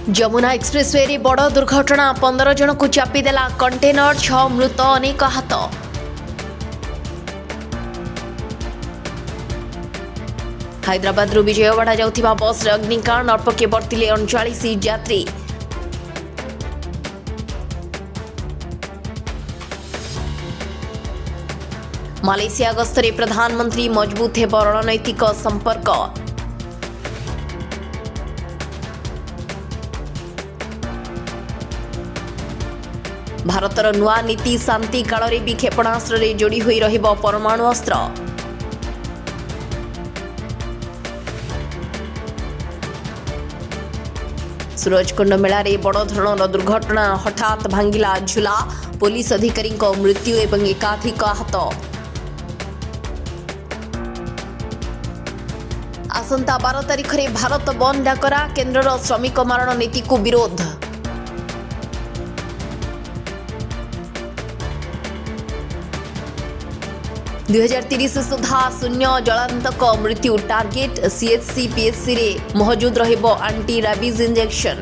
ଯମୁନା ଏକ୍ସପ୍ରେସୱେରେ ବଡ଼ ଦୁର୍ଘଟଣା 15 ଜଣଙ୍କୁ ଚାପିଦେଲା କଣ୍ଟେନର 6 ମୃତ ଅନେକ ଆହତ। ହାଇଦ୍ରାବାଦରୁ ବିଜୟୱାଡ଼ା ଯାଉଥିବା ବସ୍ରେ ଅଗ୍ନିକାଣ୍ଡ ଅଳ୍ପକେ ବର୍ତ୍ତିଲେ 39 ଯାତ୍ରୀ। ମାଲେସିଆ ଗସ୍ତରେ ପ୍ରଧାନମନ୍ତ୍ରୀ ମଜବୁତ ହେବ ରଣନୈତିକ ସମ୍ପର୍କ। ଭାରତର ନୂଆ ନୀତି ଶାନ୍ତି କାଳରେ ବି କ୍ଷେପଣାସ୍ତ୍ରରେ ଯୋଡ଼ି ହୋଇ ରହିବ ପରମାଣୁ ଅସ୍ତ୍ର। ସୁରଜକୁଣ୍ଡ ମେଳାରେ ବଡ଼ ଧରଣର ଦୁର୍ଘଟଣା, ହଠାତ୍ ଭାଙ୍ଗିଲା ଝୁଲା, ପୋଲିସ ଅଧିକାରୀଙ୍କ ମୃତ୍ୟୁ ଏବଂ ଏକାଧିକ ଆହତ। ଆସନ୍ତା 12 ତାରିଖରେ ଭାରତ ବନ୍ଦ ଡାକରା, କେନ୍ଦ୍ରର ଶ୍ରମିକ ମାରଣ ନୀତିକୁ ବିରୋଧ। (2030) ସୁଦ୍ଧା ଶୂନ୍ୟ ଜଳାନ୍ତକ ମୃତ୍ୟୁ ଟାର୍ଗେଟ। CHC PHCରେ ମହଜୁଦ ରହିବ ଆଣ୍ଟି ରାବିଜ୍ ଇଞ୍ଜେକ୍ସନ।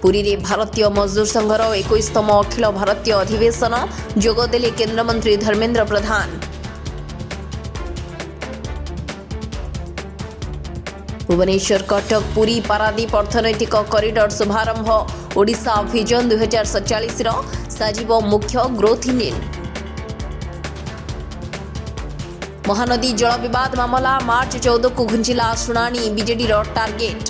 ପୁରୀରେ ଭାରତୀୟ ମଜଦୁର ସଂଘର 21ତମ ଅଖିଳ ଭାରତୀୟ ଅଧିବେଶନ, ଯୋଗଦେଲେ କେନ୍ଦ୍ରମନ୍ତ୍ରୀ ଧର୍ମେନ୍ଦ୍ର ପ୍ରଧାନ। ଭୁବନେଶ୍ୱର, କଟକ, ପୁରୀ, ପାରାଦୀପ ଅର୍ଥନୈତିକ କରିଡର ଶୁଭାରମ୍ଭ। ଓଡ଼ିଶା ଭିଜନ 2047ର ସାଜିବ ମୁଖ୍ୟ ଗ୍ରୋଥ ଇଞ୍ଜିନ୍। ମହାନଦୀ ଜଳ ବିବାଦ ମାମଲା ମାର୍ଚ୍ଚ 14କୁ ଘୁଞ୍ଚିଲା ଶୁଣାଣି, ବିଜେଡିର ଟାର୍ଗେଟ।